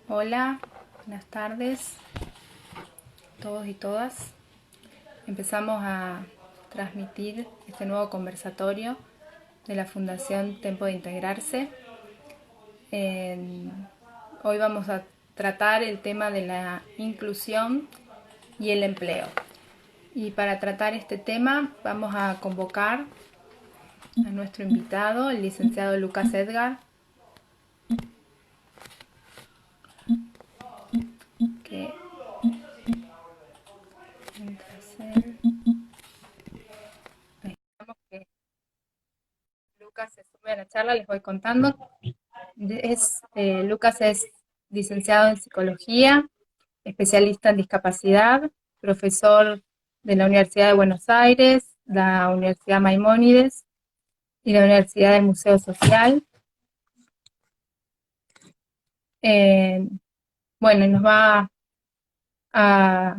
Hola, buenas tardes a todos y todas. Empezamos a transmitir este nuevo conversatorio de la Fundación Tiempo de Integrarse. Hoy vamos a tratar el tema de la inclusión y el empleo. Y para tratar este tema vamos a convocar a nuestro invitado, el licenciado Lucas Edgar, que mientras que Lucas se sube a la charla, les voy contando. Lucas es licenciado en psicología, especialista en discapacidad, profesor de la Universidad de Buenos Aires, la Universidad Maimónides y la Universidad del Museo Social. Eh, bueno, nos va a,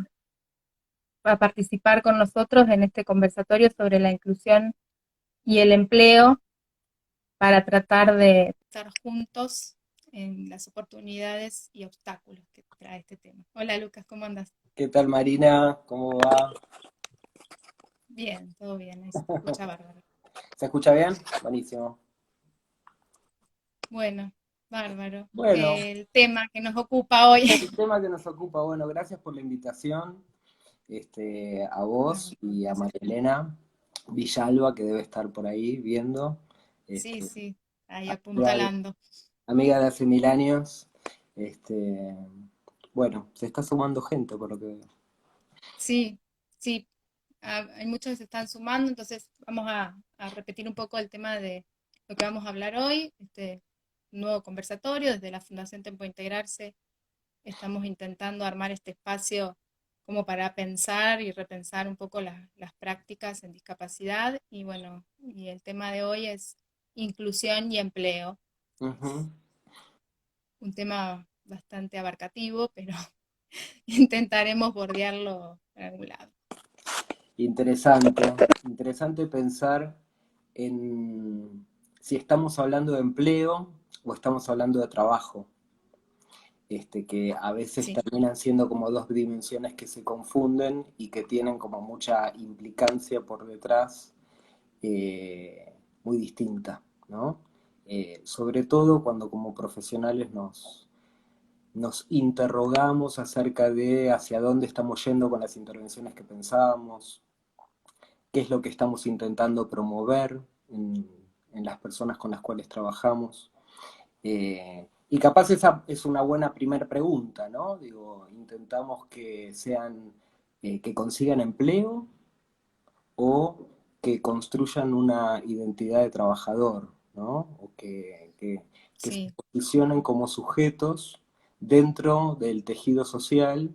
a participar con nosotros en este conversatorio sobre la inclusión y el empleo para tratar de estar juntos en las oportunidades y obstáculos que trae este tema. Hola Lucas, ¿cómo andas? ¿Qué tal, Marina? ¿Cómo va? Bien, todo bien, ahí se te escucha bárbaro. ¿Se escucha bien? Buenísimo. Bueno, bárbaro. Bueno, El tema que nos ocupa hoy. el tema que nos ocupa, bueno, gracias por la invitación, a No, vos y a gracias. María Elena Villalba, que debe estar por ahí viendo, Sí, este, sí, ahí amiga de, apuntalando. amiga de hace 1000 años. Este, bueno, se está sumando gente por lo que veo. Sí, sí, hay muchos que se están sumando, entonces vamos a repetir un poco el tema de lo que vamos a hablar hoy, este nuevo conversatorio desde la Fundación Tiempo de Integrarse. Estamos intentando armar este espacio como para pensar y repensar un poco las prácticas en discapacidad y bueno, y el tema de hoy es inclusión y empleo. Es Ujú. un tema bastante abarcativo, pero intentaremos bordearlo por algún lado. Interesante, interesante pensar en si estamos hablando de empleo o estamos hablando de trabajo. Que a veces Sí, terminan siendo como dos dimensiones que se confunden y que tienen como mucha implicancia por detrás, muy distinta, ¿no? Sobre todo cuando como profesionales nos interrogamos acerca de hacia dónde estamos yendo con las intervenciones que pensamos, qué es lo que estamos intentando promover en las personas con las cuales trabajamos. Y capaz esa es una buena primera pregunta, ¿no? Digo, intentamos que sean, que consigan empleo o que construyan una identidad de trabajador, ¿no? O que se sí, posicionen como sujetos dentro del tejido social,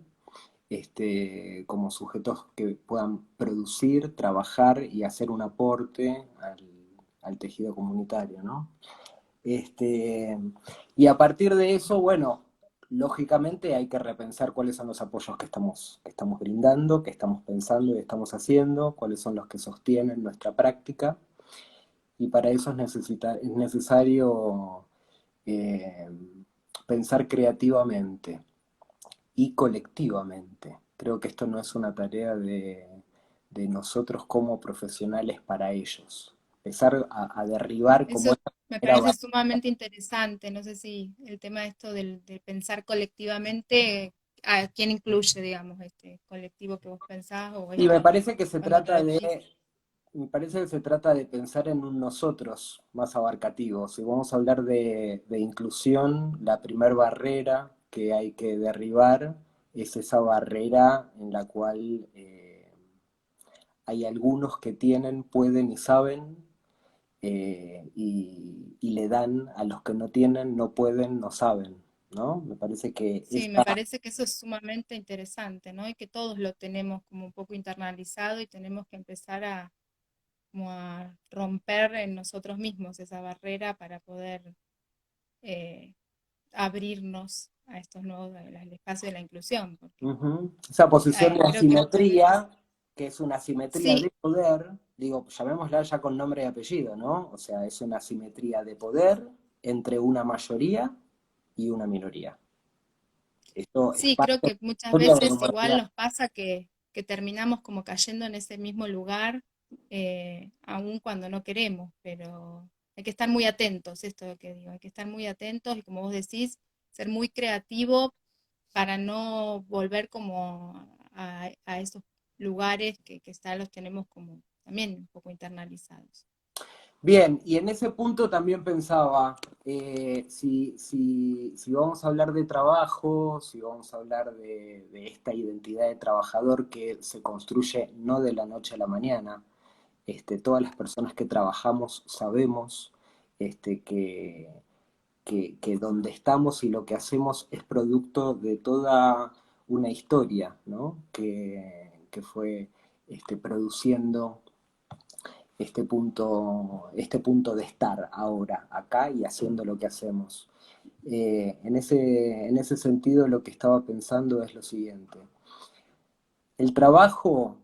como sujetos que puedan producir, trabajar y hacer un aporte al tejido comunitario, ¿no? Este, y a partir de eso, bueno, lógicamente hay que repensar cuáles son los apoyos que estamos brindando, que estamos pensando y estamos haciendo, cuáles son los que sostienen nuestra práctica, y para eso es necesario eh, pensar creativamente y colectivamente. Creo que esto no es una tarea de nosotros como profesionales para ellos. Empezar a derribar como eso esa me primera parece barrera. sumamente interesante. No sé si el tema de esto de pensar colectivamente, ¿a quién incluye, digamos, este colectivo que vos pensás o Y me esto parece que se cuando trata traducís? de, me parece que se trata de pensar en un nosotros más abarcativo. Si vamos a hablar de inclusión, la primer barrera que hay que derribar es esa barrera en la cual hay algunos que tienen, pueden y saben, y le dan a los que no tienen, no pueden, no saben, ¿no? Me parece que Sí, me esta, parece que eso es sumamente interesante, ¿no? Y que todos lo tenemos como un poco internalizado y tenemos que empezar como a romper en nosotros mismos esa barrera para poder eh, abrirnos a estos nuevos, al espacio de la inclusión, porque esa posición de creo que muchas veces, asimetría, que es una asimetría sí, de poder, digo, llamémosla ya con nombre y apellido, ¿no? O sea, es una asimetría de poder entre una mayoría y una minoría. Esto es Sí, parte creo de la que muchas historia de la veces igual humanidad. nos pasa que terminamos como cayendo en ese mismo lugar, aun cuando no queremos, pero hay que estar muy atentos, esto es lo que digo, hay que estar muy atentos y como vos decís, ser muy creativo para no volver como a esos lugares que está, los tenemos como también un poco internalizados. Bien, y en ese punto también pensaba, si vamos a hablar de trabajo, si vamos a hablar de esta identidad de trabajador que se construye no de la noche a la mañana, todas las personas que trabajamos sabemos que donde estamos y lo que hacemos es producto de toda una historia, ¿no? Que fue produciendo este punto de estar ahora, acá y haciendo lo que hacemos. En ese sentido, lo que estaba pensando es lo siguiente. El trabajo,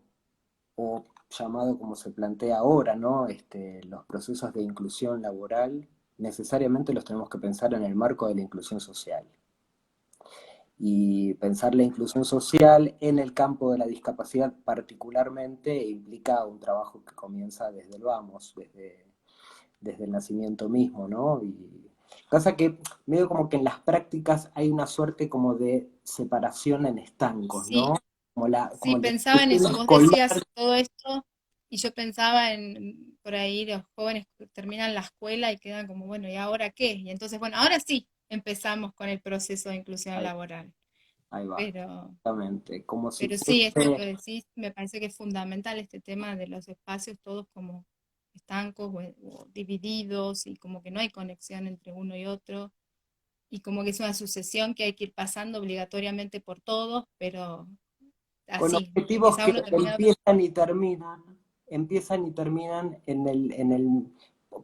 o llamado como se plantea ahora, ¿no? Los procesos de inclusión laboral, necesariamente los tenemos que pensar en el marco de la inclusión social. Y pensar la inclusión social en el campo de la discapacidad particularmente implica un trabajo que comienza desde el vamos, desde el nacimiento mismo, ¿no? Y pasa que medio como que en las prácticas hay una suerte como de separación en estancos, ¿no? Sí, Como sí, la pensaba en eso. disciplina Vos escolar. decías todo esto y yo pensaba en por ahí los jóvenes que terminan la escuela y quedan como, bueno, ¿y ahora qué? Y entonces, bueno, ahora sí empezamos con el proceso de inclusión Ahí, laboral. ahí va, Pero, exactamente. Como si pero sí, esto que fuese, decís, me parece que es fundamental este tema de los espacios todos como estancos o divididos y como que no hay conexión entre uno y otro. Y como que es una sucesión que hay que ir pasando obligatoriamente por todos, pero con así, objetivos empieza que uno, termina otro. empiezan y terminan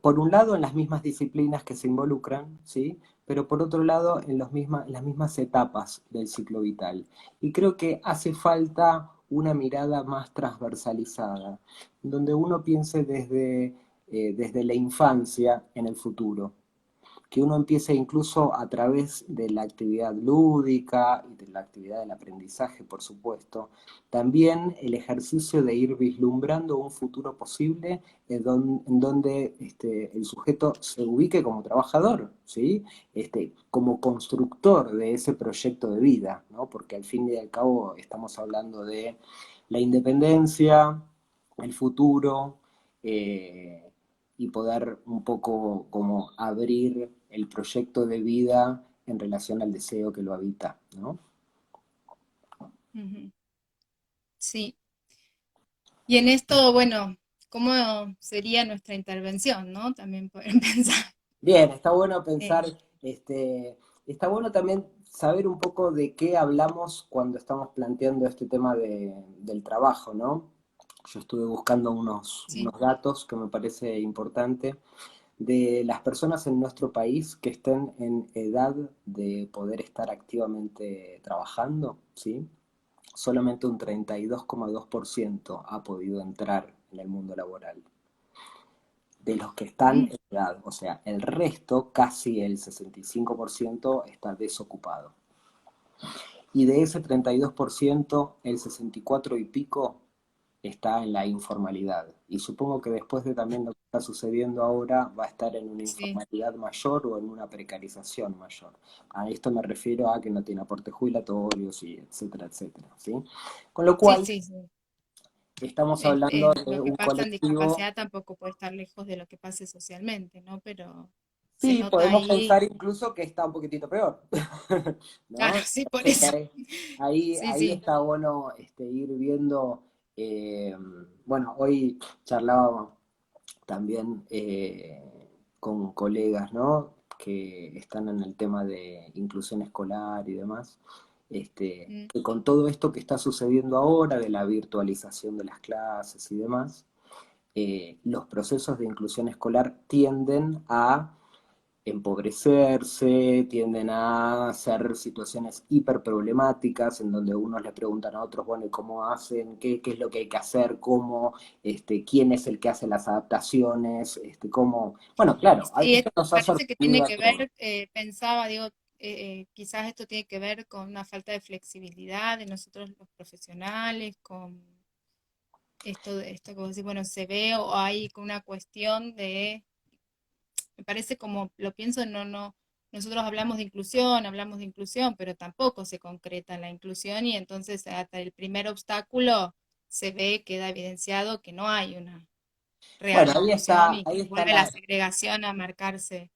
por un lado en las mismas disciplinas que se involucran, ¿sí? Pero por otro lado en las mismas etapas del ciclo vital. Y creo que hace falta una mirada más transversalizada, donde uno piense desde la infancia en el futuro, que uno empiece incluso a través de la actividad lúdica y de la actividad del aprendizaje, por supuesto, también el ejercicio de ir vislumbrando un futuro posible en donde el sujeto se ubique como trabajador, ¿sí? Como constructor de ese proyecto de vida, ¿no? Porque al fin y al cabo estamos hablando de la independencia, el futuro, y poder un poco como abrir el proyecto de vida en relación al deseo que lo habita, ¿no? Ujú. Sí. Y en esto, bueno, ¿cómo sería nuestra intervención, no? También poder pensar. Bien, está bueno Eh, pensar, está bueno también saber un poco de qué hablamos cuando estamos planteando este tema del trabajo, ¿no? Yo estuve buscando sí. unos datos que me parece importante de las personas en nuestro país que estén en edad de poder estar activamente trabajando, ¿sí? Solamente un 32,2% ha podido entrar en el mundo laboral de los que están Mm, en edad. O sea, el resto, casi el 65%, está desocupado. Y de ese 32%, el 64 y pico está en la informalidad. Y supongo que después de también lo que está sucediendo ahora, va a estar en una sí. informalidad mayor o en una precarización mayor. A esto me refiero a que no tiene aportes jubilatorios y etcétera, etcétera. ¿Sí? Con lo Sí, cual, sí, sí. estamos hablando de Lo que un pasa en colectivo. discapacidad tampoco puede estar lejos de lo que pase socialmente, ¿no? Pero se Sí, nota podemos ahí, pensar incluso que está un poquitito peor, claro, ¿no? sí, por Entonces, eso. Sí, ahí sí. está bueno ir viendo, bueno, hoy charlábamos también con colegas, ¿no? Que están en el tema de inclusión escolar y demás, Mm, que con todo esto que está sucediendo ahora, de la virtualización de las clases y demás, los procesos de inclusión escolar tienden a empobrecerse, tienden a ser situaciones hiper problemáticas en donde unos le preguntan a otros, bueno, ¿y cómo hacen? ¿Qué es lo que hay que hacer? ¿Cómo? ¿Quién es el que hace las adaptaciones? ¿Cómo? Bueno, claro, sí, esto nos ha parece que tiene sorprendido a que todos. ver, pensaba, digo, quizás esto tiene que ver con una falta de flexibilidad de nosotros los profesionales, con esto que vos decís, bueno, se ve o hay una cuestión de, me parece como, lo pienso, nosotros hablamos de inclusión, pero tampoco se concreta la inclusión y entonces hasta el primer obstáculo se ve, queda evidenciado que no hay una real Bueno, inclusión y ahí que está vuelve la segregación a marcarse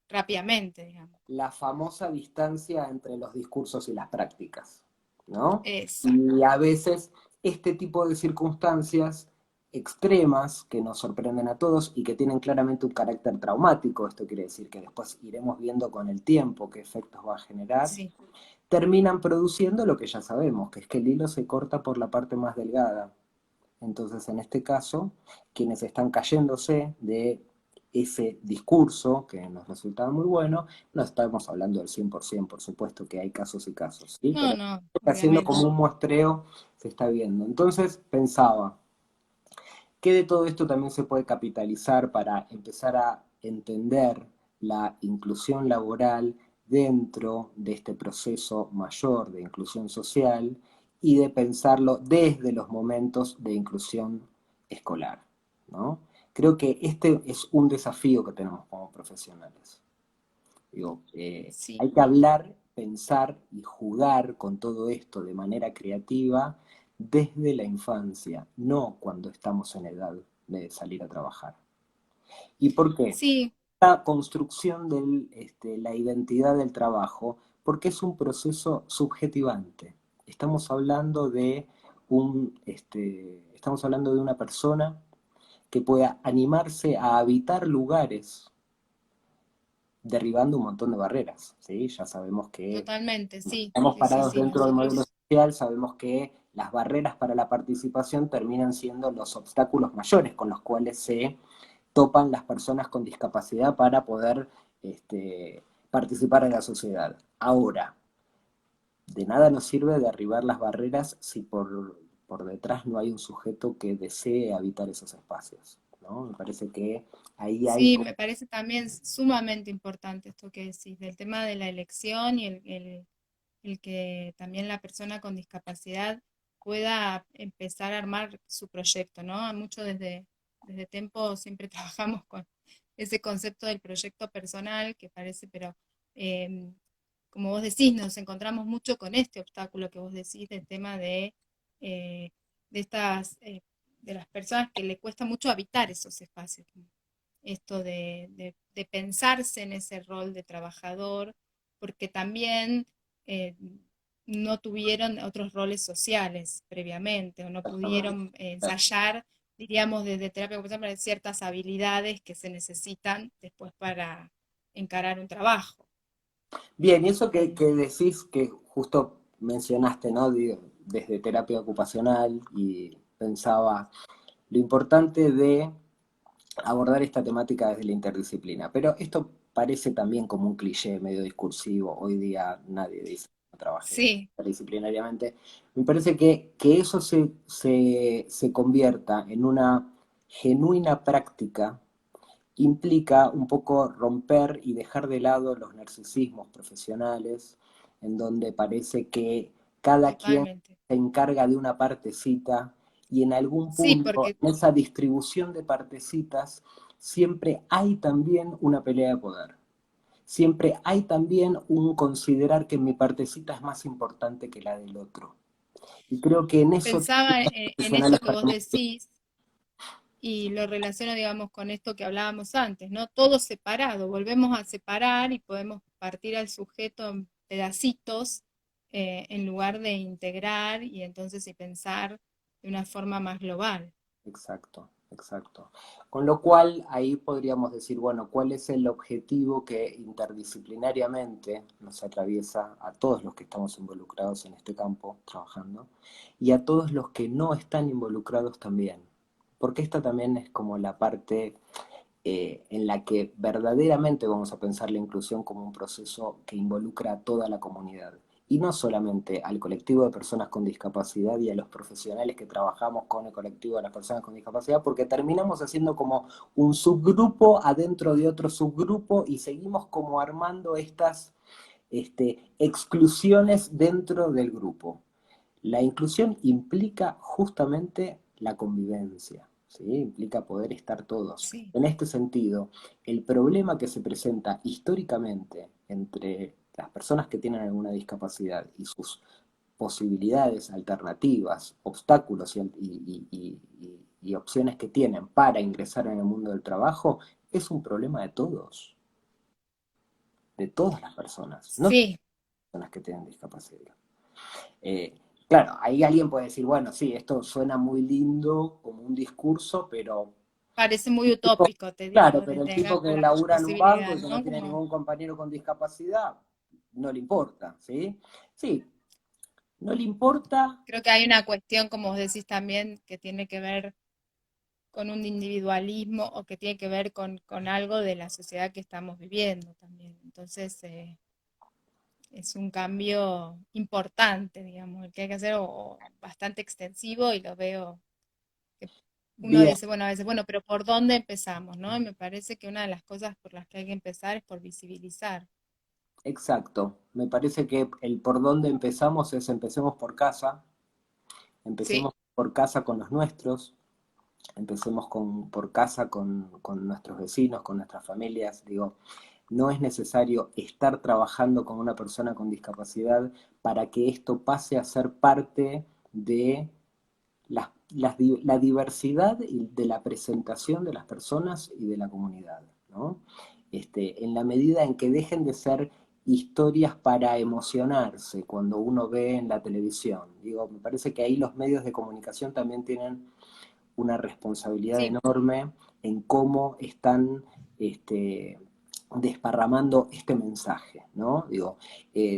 rápidamente, digamos. la famosa distancia entre los discursos y las prácticas, ¿no? Exacto. Y a veces este tipo de circunstancias extremas que nos sorprenden a todos y que tienen claramente un carácter traumático, esto quiere decir que después iremos viendo con el tiempo qué efectos va a generar, Sí, terminan produciendo lo que ya sabemos, que es que el hilo se corta por la parte más delgada. Entonces, en este caso, quienes están cayéndose de ese discurso que nos resultaba muy bueno, no estamos hablando del 100%, por supuesto que hay casos y casos, ¿sí? no, Pero no, haciendo como obviamente. un muestreo se está viendo. Entonces pensaba, ¿qué de todo esto también se puede capitalizar para empezar a entender la inclusión laboral dentro de este proceso mayor de inclusión social y de pensarlo desde los momentos de inclusión escolar, ¿no? Creo que este es un desafío que tenemos como profesionales. Digo, Sí, hay que hablar, pensar y jugar con todo esto de manera creativa desde la infancia, no cuando estamos en edad de salir a trabajar. ¿Y por qué? sí, La construcción de la identidad del trabajo, porque es un proceso subjetivante. Estamos hablando de estamos hablando de una persona que pueda animarse a habitar lugares derribando un montón de barreras, ¿sí? Ya sabemos que totalmente, sí, estamos sí, sí, parados sí, dentro del modelo nosotros, social, sabemos que las barreras para la participación terminan siendo los obstáculos mayores con los cuales se topan las personas con discapacidad para poder participar en la sociedad. Ahora, de nada nos sirve derribar las barreras si por detrás no hay un sujeto que desee habitar esos espacios, ¿no? Me parece que ahí hay sí, me parece también sumamente importante esto que decís, del tema de la elección y el que también la persona con discapacidad pueda empezar a armar su proyecto, ¿no? Mucho desde Tempo siempre trabajamos con ese concepto del proyecto personal que parece, pero eh, como vos decís, nos encontramos mucho con este obstáculo que vos decís del tema eh, de estas, de las personas que le cuesta mucho habitar esos espacios. Esto de pensarse en ese rol de trabajador, porque también eh, no tuvieron otros roles sociales previamente, o no pudieron ensayar, diríamos, desde terapia ocupacional, ciertas habilidades que se necesitan después para encarar un trabajo. bien, y eso que decís que justo mencionaste, ¿no? Desde terapia ocupacional y pensaba lo importante de abordar esta temática desde la interdisciplina. Pero esto parece también como un cliché medio discursivo. Hoy día nadie dice que no trabaje Sí, interdisciplinariamente. Me parece que eso se convierta en una genuina práctica implica un poco romper y dejar de lado los narcisismos profesionales, en donde parece que cada quien totalmente. se encarga de una partecita y en algún Sí, punto porque en esa distribución de partecitas siempre hay también una pelea de poder. Siempre hay también un considerar que mi partecita es más importante que la del otro. Y creo que en eso pensaba los en profesionales eso que vos tenemos. decís y lo relaciono, digamos, con esto que hablábamos antes, ¿no? Todo separado, volvemos a separar y podemos partir al sujeto en pedacitos en lugar de integrar y entonces y pensar de una forma más global. Exacto, exacto. Con lo cual, ahí podríamos decir, bueno, ¿cuál es el objetivo que interdisciplinariamente nos atraviesa a todos los que estamos involucrados en este campo trabajando y a todos los que no están involucrados también? Porque esta también es como la parte en la que verdaderamente vamos a pensar la inclusión como un proceso que involucra a toda la comunidad. Y no solamente al colectivo de personas con discapacidad y a los profesionales que trabajamos con el colectivo de las personas con discapacidad, porque terminamos haciendo como un subgrupo adentro de otro subgrupo y seguimos como armando estas exclusiones dentro del grupo. La inclusión implica justamente la convivencia, ¿sí? Implica poder estar todos. Sí, En este sentido, el problema que se presenta históricamente entre las personas que tienen alguna discapacidad y sus posibilidades, alternativas, obstáculos y opciones que tienen para ingresar en el mundo del trabajo, es un problema de todas las personas, no sí, personas que tienen discapacidad. Eh, claro, ahí alguien puede decir, bueno, sí, esto suena muy lindo como un discurso, pero parece muy el tipo, utópico, te claro, digo, de pero el tener tipo que la labura en un banco posibilidad, y que no ¿no? tiene Como ningún compañero con discapacidad, no le importa, ¿sí? Sí, no le importa. creo que hay una cuestión, como vos decís también, que tiene que ver con un individualismo o que tiene que ver con algo de la sociedad que estamos viviendo también. Entonces, es un cambio importante, digamos, el que hay que hacer o bastante extensivo y lo veo que uno Bien, dice, bueno, a veces, bueno, pero ¿por dónde empezamos, no? Y me parece que una de las cosas por las que hay que empezar es por visibilizar. exacto. Me parece que el por dónde empezamos es empecemos por casa, Sí, empecemos por casa con los nuestros, empecemos por casa con nuestros vecinos, con nuestras familias. Digo, no es necesario estar trabajando con una persona con discapacidad para que esto pase a ser parte de la diversidad y de la presentación de las personas y de la comunidad, ¿no? En la medida en que dejen de ser historias para emocionarse cuando uno ve en la televisión. Digo, me parece que ahí los medios de comunicación también tienen una responsabilidad sí, enorme en cómo están desparramando este mensaje, ¿no? Digo,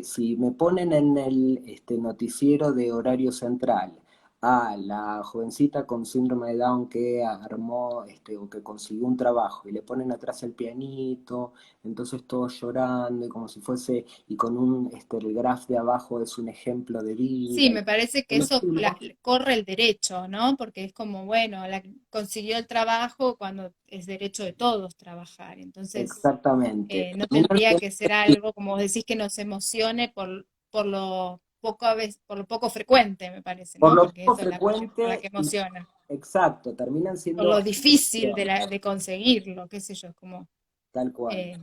si me ponen en el noticiero de horario central a la jovencita con síndrome de Down que armó o que consiguió un trabajo y le ponen atrás el pianito, entonces todos llorando y como si fuese, y con el graph de abajo es un ejemplo de sí, vida, me parece que el eso estilo, corre el derecho, ¿no? Porque es como, bueno, consiguió el trabajo cuando es derecho de todos trabajar. Entonces, exactamente. no Terminan tendría siendo que ser algo, como vos decís, que nos emocione por lo poco a veces, por lo poco frecuente, me parece, por ¿no? lo Porque poco eso es la frecuente, que emociona. exacto, terminan Por siendo lo difícil excepciones, de conseguirlo, qué sé yo, es como, tal cual, eh,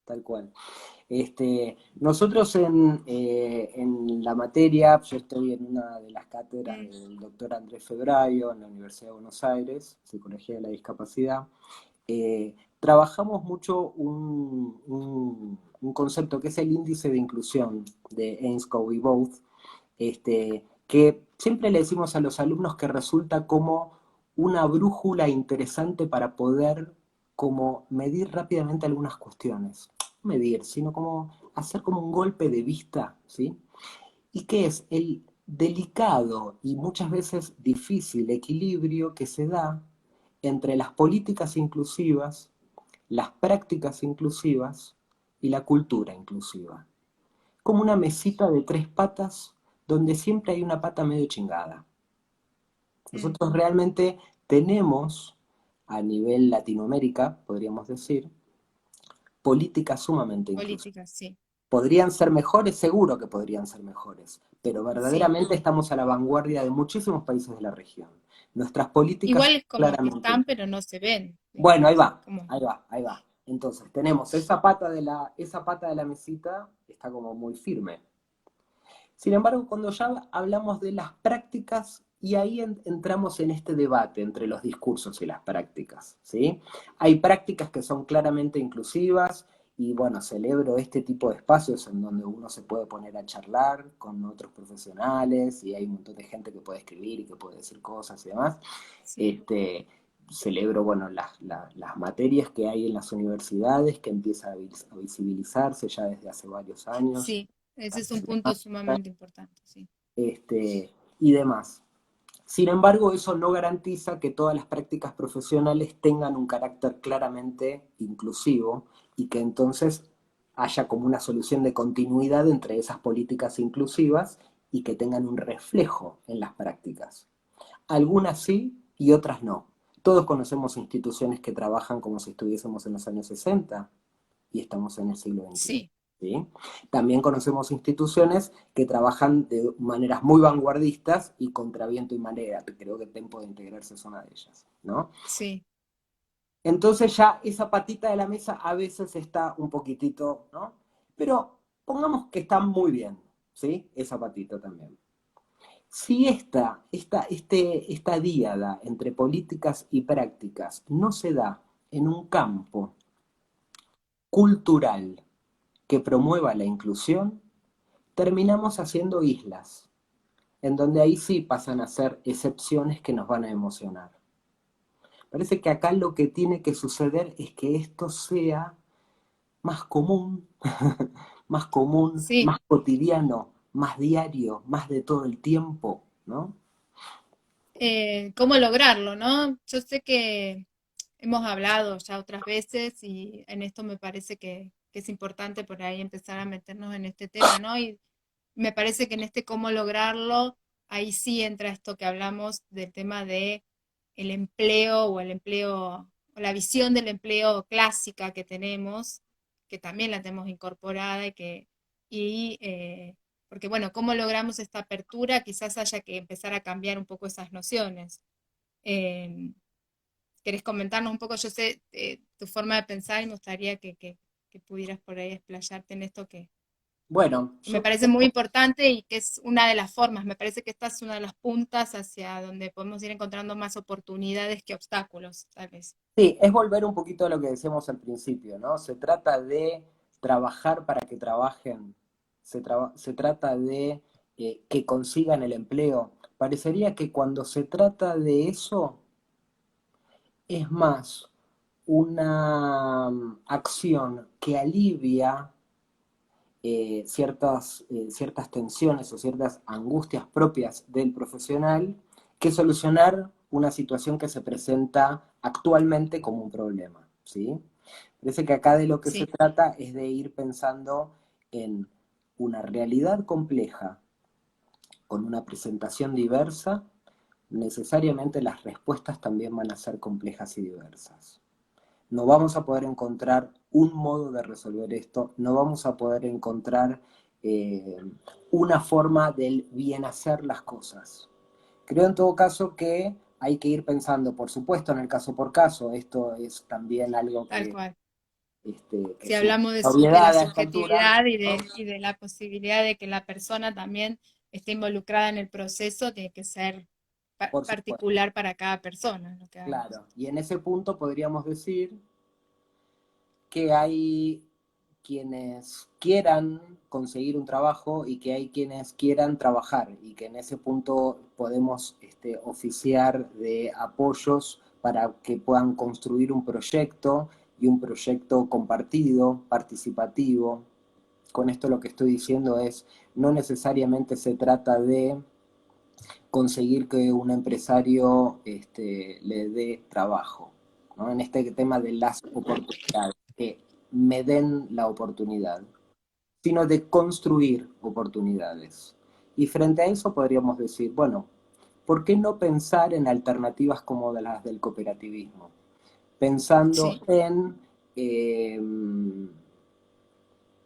tal cual. Nosotros en la materia, yo estoy en una de las cátedras mm, del doctor Andrés Febraio en la Universidad de Buenos Aires, Psicología de la Discapacidad. Trabajamos mucho un concepto que es el índice de inclusión de Ainscow y Booth, que siempre le decimos a los alumnos que resulta como una brújula interesante para poder como medir rápidamente algunas cuestiones. No medir, sino como hacer como un golpe de vista, ¿sí? Y que es el delicado y muchas veces difícil equilibrio que se da entre las políticas inclusivas, las prácticas inclusivas y la cultura inclusiva. Como una mesita de tres patas donde siempre hay una pata medio chingada. mm, Nosotros realmente tenemos, a nivel Latinoamérica, podríamos decir, políticas sumamente inclusivas. política, sí, ¿Podrían ser mejores? Seguro que podrían ser mejores, pero sí. verdaderamente estamos a la vanguardia de muchísimos países de la región. Nuestras políticas Igual son es como que claramente... están, pero no se ven, Bueno, ahí digamos, va, como, ahí va, ahí va. Entonces, tenemos esa pata de la mesita, está como muy firme. Sin embargo, cuando ya hablamos de las prácticas, y ahí entramos en este debate entre los discursos y las prácticas, ¿sí? Hay prácticas que son claramente inclusivas, y bueno, celebro este tipo de espacios en donde uno se puede poner a charlar con otros profesionales, y hay un montón de gente que puede escribir y que puede decir cosas y demás. sí, Este, celebro, bueno, las materias que hay en las universidades, que empieza a visibilizarse ya desde hace varios años sí. Ese es un punto sumamente importante, sí. y demás. Sin embargo, eso no garantiza que todas las prácticas profesionales tengan un carácter claramente inclusivo y que entonces haya como una solución de continuidad entre esas políticas inclusivas y que tengan un reflejo en las prácticas. Algunas sí y otras no. Todos conocemos instituciones que trabajan como si estuviésemos en los años 60 y estamos en el siglo XXI. Sí, ¿sí? También conocemos instituciones que trabajan de maneras muy vanguardistas y contra viento y marea. Creo que Tempo de Integrarse es una de ellas, ¿no? Sí, Entonces ya esa patita de la mesa a veces está un poquitito, ¿no? Pero pongamos que está muy bien, ¿sí? Esa patita también. Si esta díada entre políticas y prácticas no se da en un campo cultural que promueva la inclusión, terminamos haciendo islas, en donde ahí sí pasan a ser excepciones que nos van a emocionar. Parece que acá lo que tiene que suceder es que esto sea más común, más común, sí. más cotidiano, más diario, más de todo el tiempo, ¿no? ¿Cómo lograrlo, no? Yo sé que hemos hablado ya otras veces y en esto me parece que es importante por ahí empezar a meternos en este tema, ¿no? Y me parece que en este cómo lograrlo, ahí sí entra esto que hablamos del tema de el empleo o el empleo, o la visión del empleo clásica que tenemos, que también la tenemos incorporada y porque bueno, ¿cómo logramos esta apertura? Quizás haya que empezar a cambiar un poco esas nociones. Eh, ¿Querés comentarnos un poco? Yo sé tu forma de pensar y me gustaría que pudieras por ahí explayarte en esto Bueno, que me yo parece muy importante y que es una de las formas. Me parece que esta es una de las puntas hacia donde podemos ir encontrando más oportunidades que obstáculos, tal vez. sí, es volver un poquito a lo que decíamos al principio, ¿no? Se trata de trabajar para que trabajen, se trata de que consigan el empleo. Parecería que cuando se trata de eso, es más una acción que alivia ciertas tensiones o ciertas angustias propias del profesional que solucionar una situación que se presenta actualmente como un problema, ¿sí? Parece que acá de lo que se Sí, trata es de ir pensando en una realidad compleja con una presentación diversa, necesariamente las respuestas también van a ser complejas y diversas. No vamos a poder encontrar un modo de resolver esto, no vamos a poder encontrar eh, una forma del bien hacer las cosas. Creo en todo caso que hay que ir pensando, por supuesto, en el caso por caso, esto es también algo tal cual. que Si es una hablamos de la obviedad a esta altura, subjetividad ¿no? y de la posibilidad de que la persona también esté involucrada en el proceso, tiene que ser Por supuesto, particular para cada persona lo que hagamos. claro. Y en ese punto podríamos decir que hay quienes quieran conseguir un trabajo y que hay quienes quieran trabajar y que en ese punto podemos oficiar de apoyos para que puedan construir un proyecto y un proyecto compartido, participativo. Con esto lo que estoy diciendo es, no necesariamente se trata de conseguir que un empresario le dé trabajo, ¿no? En este tema de las oportunidades, que me den la oportunidad, sino de construir oportunidades. Y frente a eso podríamos decir, bueno, ¿por qué no pensar en alternativas como de las del cooperativismo? Pensando Sí,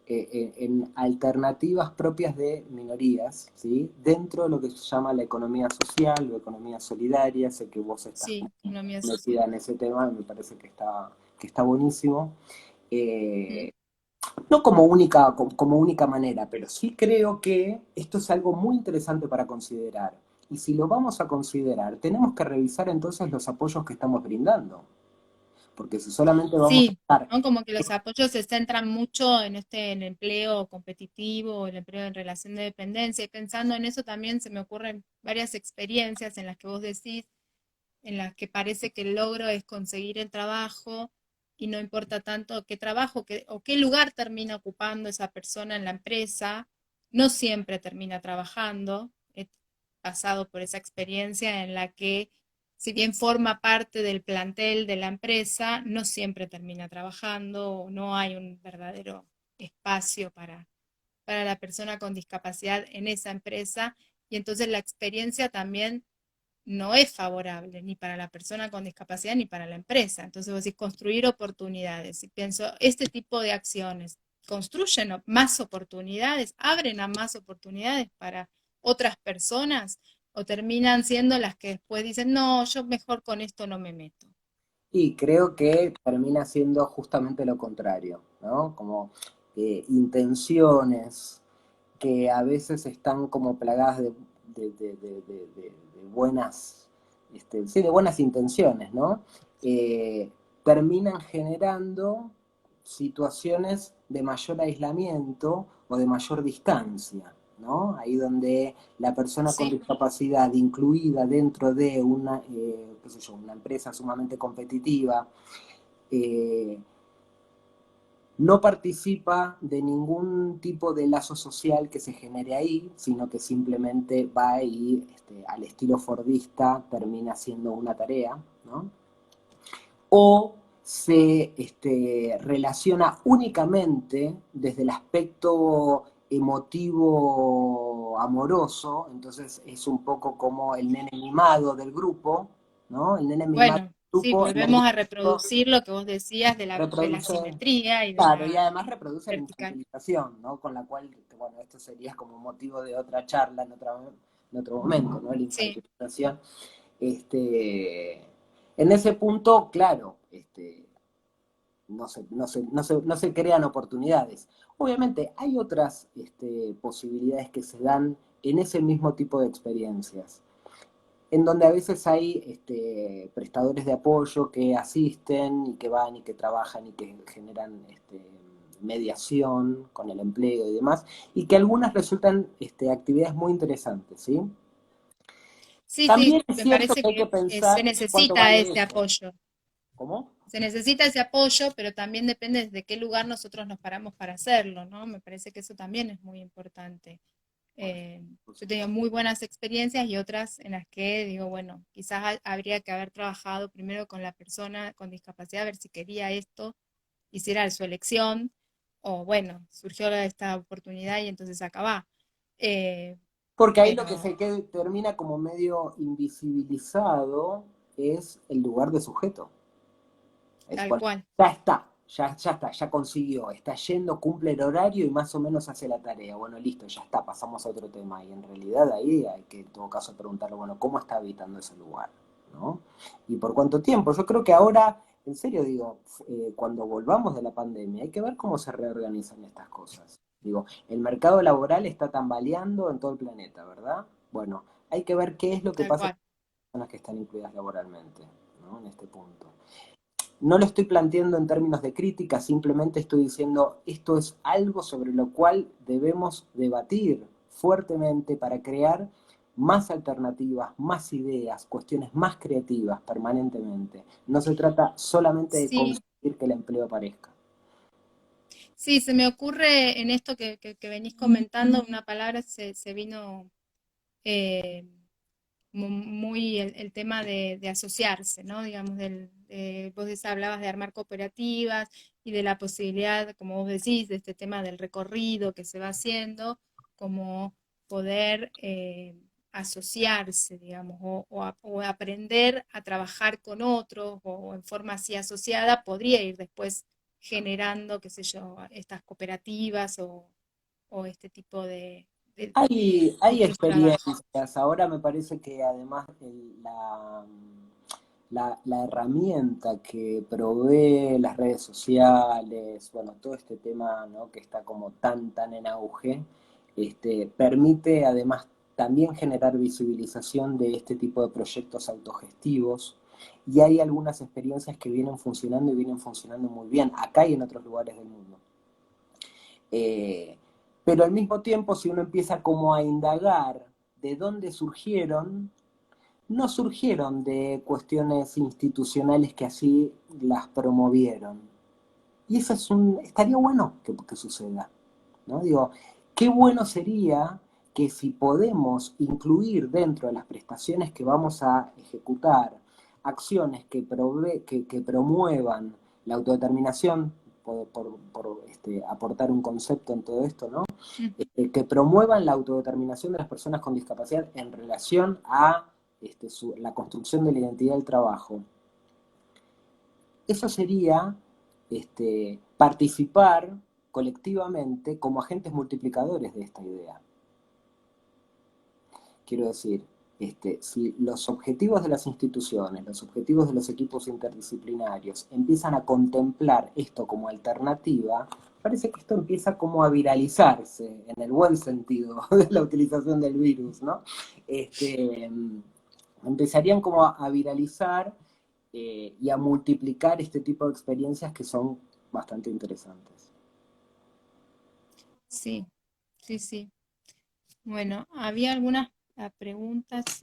eh, en alternativas propias de minorías, ¿sí? Dentro de lo que se llama la economía social o economía solidaria. Sé que vos estás sí, economía social. metida en ese tema, me parece que está buenísimo. Mm. Eh, no como única manera, pero sí creo que esto es algo muy interesante para considerar. Y si lo vamos a considerar, tenemos que revisar entonces los apoyos que estamos brindando. Porque si solamente vamos a Sí, estar. ¿no? Como que los apoyos se centran mucho en en el empleo competitivo, el empleo en relación de dependencia, y pensando en eso también se me ocurren varias experiencias en las que vos decís, en las que parece que el logro es conseguir el trabajo y no importa tanto qué trabajo o qué lugar termina ocupando esa persona en la empresa, no siempre termina trabajando. He pasado por esa experiencia en la que, si bien forma parte del plantel de la empresa, no siempre termina trabajando, no hay un verdadero espacio para la persona con discapacidad en esa empresa y entonces la experiencia también no es favorable ni para la persona con discapacidad ni para la empresa. Entonces, vos decís, construir oportunidades. Y pienso, este tipo de acciones, construyen más oportunidades, abren a más oportunidades para otras personas, o terminan siendo las que después dicen, no, yo mejor con esto no me meto. Y creo que termina siendo justamente lo contrario, ¿no? Como intenciones que a veces están como plagadas de buenas, sí, de buenas intenciones, ¿no? Eh, Terminan generando situaciones de mayor aislamiento o de mayor distancia, ¿no? Ahí donde la persona con Sí, discapacidad incluida dentro de una, qué sé yo, una empresa sumamente competitiva, eh, no participa de ningún tipo de lazo social que se genere ahí, sino que simplemente va y al estilo fordista termina haciendo una tarea, ¿no? O se relaciona únicamente desde el aspecto emotivo amoroso, entonces es un poco como el nene mimado del grupo, ¿no? El nene mimado bueno, del sí, grupo en algún volvemos a momento reproducir lo que vos decías de la reproduce. simetría y de Claro, y la además reproduce la vertical. infantilización, ¿no? Con la cual, bueno, esto sería como motivo de otra charla en otro momento, ¿no? La Sí, infantilización. En ese punto, claro, no se crean oportunidades. Obviamente, hay otras posibilidades que se dan en ese mismo tipo de experiencias en donde a veces hay prestadores de apoyo que asisten y que van y que trabajan y que generan mediación con el empleo y demás, y que algunas resultan actividades muy interesantes, ¿sí? sí, También sí, es me cierto parece que hay que que se pensar cuánto necesita vale ese eso. apoyo. ¿Cómo? Se necesita ese apoyo, pero también depende de qué lugar nosotros nos paramos para hacerlo, ¿no? Me parece que eso también es muy importante. Por Yo he tenido supuesto. muy buenas experiencias y otras en las que digo, bueno, quizás habría que haber trabajado primero con la persona con discapacidad, a ver si quería esto, hiciera su elección, o bueno, surgió esta oportunidad y entonces acabá. Eh, Porque ahí lo que pero termina como medio invisibilizado es el lugar de sujeto. Es, tal bueno, cual, ya está, ya consiguió, está yendo, cumple el horario y más o menos hace la tarea. Bueno, listo, ya está, pasamos a otro tema. Y en realidad ahí hay que en todo caso preguntarle, bueno, ¿cómo está habitando ese lugar? ¿No? ¿Y por cuánto tiempo? Yo creo que ahora, en serio digo, cuando volvamos de la pandemia, hay que ver cómo se reorganizan estas cosas. Digo, el mercado laboral está tambaleando en todo el planeta, ¿verdad? Bueno, hay que ver qué es lo que tal pasa con cual. las personas que están incluidas laboralmente, ¿no? En este punto. No lo estoy planteando en términos de crítica, simplemente estoy diciendo esto es algo sobre lo cual debemos debatir fuertemente para crear más alternativas, más ideas, cuestiones más creativas permanentemente. No se trata solamente de Sí, conseguir que el empleo aparezca. sí, se me ocurre en esto que venís comentando, una palabra se vino eh, muy el tema de asociarse, ¿no? Digamos, vos hablabas de armar cooperativas y de la posibilidad, como vos decís, de este tema del recorrido que se va haciendo, como poder asociarse, digamos, o aprender a trabajar con otros o en forma así asociada, podría ir después generando, qué sé yo, estas cooperativas o este tipo Hay, de hay otros trabajos. experiencias, ahora me parece que además la herramienta que provee las redes sociales, bueno, todo este tema, ¿no? Que está como tan en auge, permite además también generar visibilización de este tipo de proyectos autogestivos. Y hay algunas experiencias que vienen funcionando y vienen funcionando muy bien, acá y en otros lugares del mundo. Eh, pero al mismo tiempo, si uno empieza como a indagar de dónde surgieron, no surgieron de cuestiones institucionales que así las promovieron. Y eso estaría bueno que suceda, ¿no? Digo, qué bueno sería que si podemos incluir dentro de las prestaciones que vamos a ejecutar acciones que promuevan la autodeterminación, aportar un concepto en todo esto, ¿no? Que promuevan la autodeterminación de las personas con discapacidad en relación a la construcción de la identidad del trabajo. Eso sería participar colectivamente como agentes multiplicadores de esta idea. Quiero decir, si los objetivos de las instituciones, los objetivos de los equipos interdisciplinarios empiezan a contemplar esto como alternativa, parece que esto empieza como a viralizarse, en el buen sentido de la utilización del virus, ¿no? Empezarían como a viralizar y a multiplicar este tipo de experiencias que son bastante interesantes. Sí, sí, sí. Bueno, había algunas preguntas.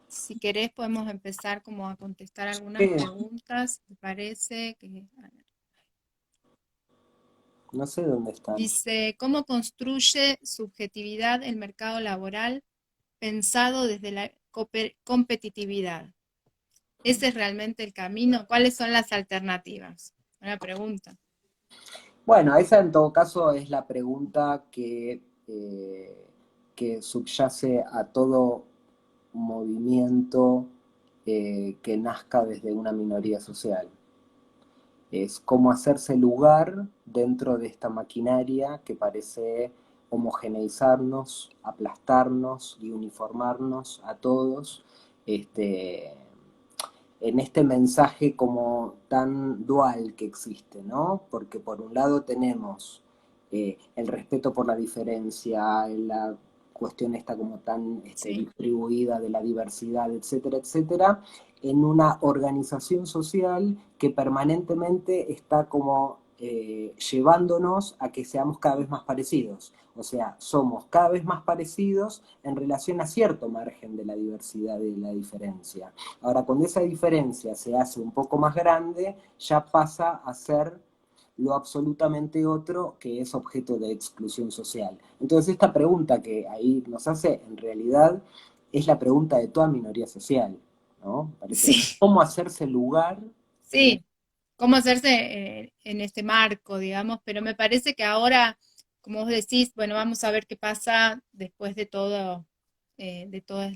Si querés, podemos empezar como a contestar algunas Eh, preguntas. ¿Te parece? A ver. no sé dónde están. Dice, ¿cómo construye subjetividad el mercado laboral pensado desde la competitividad? ¿Ese es realmente el camino? ¿Cuáles son las alternativas? Una pregunta. Bueno, esa en todo caso es la pregunta que subyace a todo movimiento que nazca desde una minoría social. Es cómo hacerse lugar dentro de esta maquinaria que parece homogeneizarnos, aplastarnos y uniformarnos a todos, este, en este mensaje como tan dual que existe, ¿no? Porque por un lado tenemos el respeto por la diferencia, la cuestión esta como tan Sí, distribuida de la diversidad, etcétera, etcétera, en una organización social que permanentemente está como llevándonos a que seamos cada vez más parecidos. O sea, somos cada vez más parecidos en relación a cierto margen de la diversidad y de la diferencia. Ahora, cuando esa diferencia se hace un poco más grande, ya pasa a ser lo absolutamente otro que es objeto de exclusión social. Entonces, esta pregunta que ahí nos hace, en realidad, es la pregunta de toda minoría social, ¿no? Parece, sí, ¿cómo hacerse lugar? sí. ¿Cómo hacerse en este marco, digamos? Pero me parece que ahora, como vos decís, bueno, vamos a ver qué pasa después de toda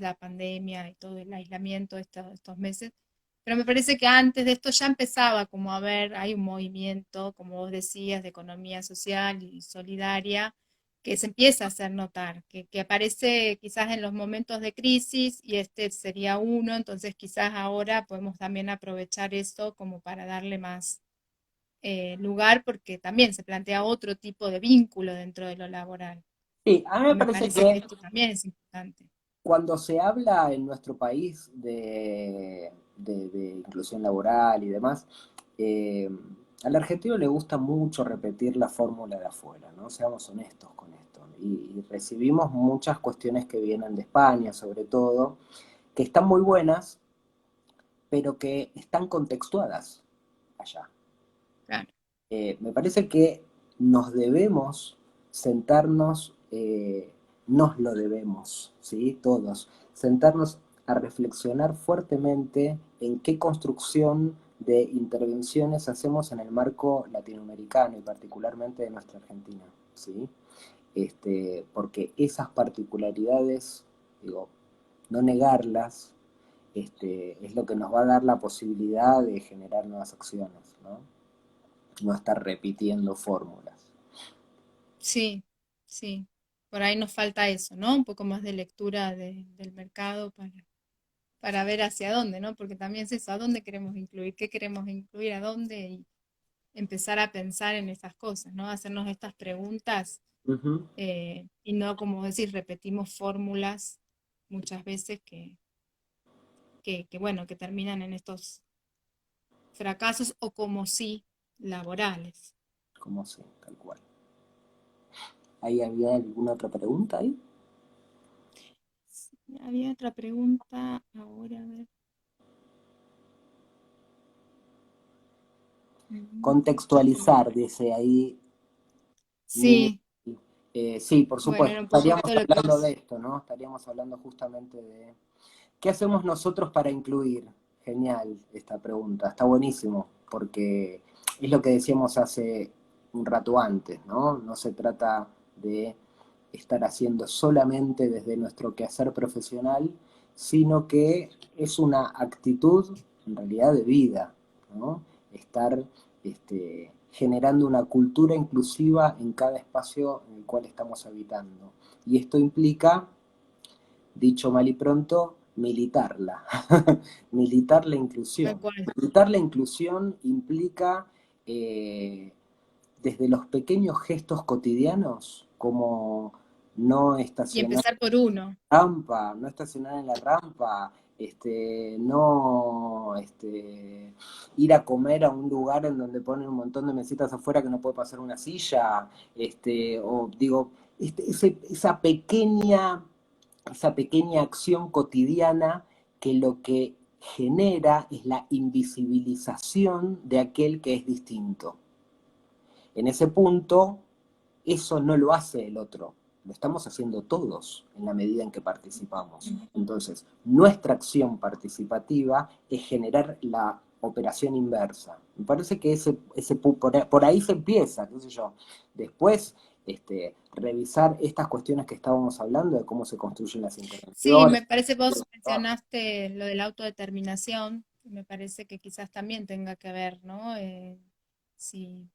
la pandemia y todo el aislamiento estos meses. Pero me parece que antes de esto ya empezaba como a ver, hay un movimiento, como vos decías, de economía social y solidaria, que se empieza a hacer notar, que aparece quizás en los momentos de crisis y este sería uno, entonces quizás ahora podemos también aprovechar eso como para darle más lugar porque también se plantea otro tipo de vínculo dentro de lo laboral. Sí, a mí Y me me parece parece que que esto también es importante. cuando se habla en nuestro país de inclusión laboral y demás, eh, al argentino le gusta mucho repetir la fórmula de afuera, ¿no? Seamos honestos con esto. Y recibimos muchas cuestiones que vienen de España, sobre todo, que están muy buenas, pero que están contextuadas allá. Claro, Me parece que nos debemos sentarnos, nos lo debemos, ¿sí? Todos, sentarnos a reflexionar fuertemente en qué construcción de intervenciones hacemos en el marco latinoamericano y particularmente de nuestra Argentina, ¿sí? Porque esas particularidades, digo, no negarlas, es lo que nos va a dar la posibilidad de generar nuevas acciones, ¿no? No estar repitiendo fórmulas. sí, sí. Por ahí nos falta eso, ¿no? Un poco más de lectura del mercado para ver hacia dónde, ¿no? Porque también es eso, ¿a dónde queremos incluir? ¿Qué queremos incluir? ¿A dónde? Y empezar a pensar en esas cosas, ¿no? Hacernos estas preguntas Ujú. y no, como decir, repetimos fórmulas muchas veces bueno, que terminan en estos fracasos o como sí laborales. Como sí, tal cual. ¿Ahí había alguna otra pregunta ahí? Sí, había otra pregunta, ahora a ver. Ya te lo Contextualizar, digo. dice ahí Mimi. Sí, Sí, por bueno, supuesto. era un poco Estaríamos esto lo que hablando de esto, ¿no? Estaríamos hablando justamente de ¿qué hacemos nosotros para incluir? Genial esta pregunta, está buenísimo, porque es lo que decíamos hace un rato antes, ¿no? No se trata de estar haciendo solamente desde nuestro quehacer profesional, sino que es una actitud en realidad de vida, ¿no? Estar generando una cultura inclusiva en cada espacio en el cual estamos habitando. Y esto implica, dicho mal y pronto, militarla. Militar la tal inclusión. cual. Militar la inclusión implica eh, desde los pequeños gestos cotidianos, como no Y estacionar empezar por uno. rampa, no estacionar en la rampa, no ir a comer a un lugar en donde ponen un montón de mesitas afuera que no puede pasar una silla, o digo, esa pequeña acción cotidiana que lo que genera es la invisibilización de aquel que es distinto. En ese punto, eso no lo hace el otro, lo estamos haciendo todos en la medida en que participamos. Entonces, nuestra acción participativa es generar la operación inversa. Me parece que por ahí se empieza, qué sé yo. Después, revisar estas cuestiones que estábamos hablando de cómo se construyen las Sí, intervenciones. me parece vos mencionaste lo de la autodeterminación, me parece que quizás también tenga que ver, ¿no? Si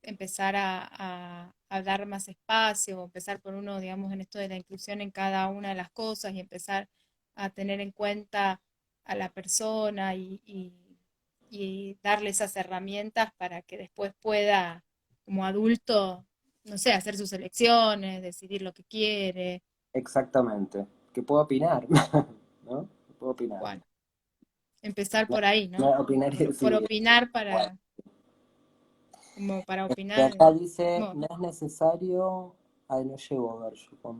empezar a dar más espacio, o empezar por uno, digamos, en esto de la inclusión en cada una de las cosas y empezar a tener en cuenta a la persona y darle esas herramientas para que después pueda, como adulto, no sé, hacer sus elecciones, decidir lo que quiere. Exactamente. ¿Qué puedo opinar? ¿No? ¿Qué puedo opinar? Bueno, empezar No, por ahí, no ¿no? opinar, Por sí. opinar Bueno. como para De opinar. acá dice, Bueno, no es necesario. Ay, no llego a ver yo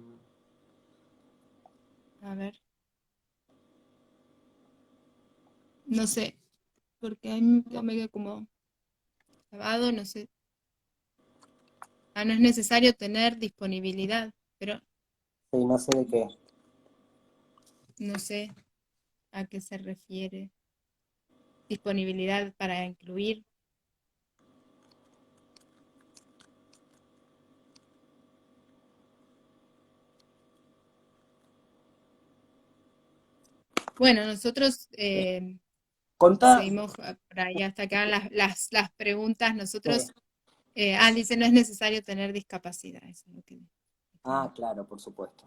a ver, no sé, porque ahí ya me quedo como grabado, no sé. Ah, no es necesario tener disponibilidad, pero Sí, no sé de qué. no sé a qué se refiere. Disponibilidad para incluir. Bueno, nosotros Contá. seguimos por ahí hasta que hagan las preguntas. Sí. Nosotros, dice, no es necesario tener discapacidad. Eso es lo que, Ah, claro, por supuesto.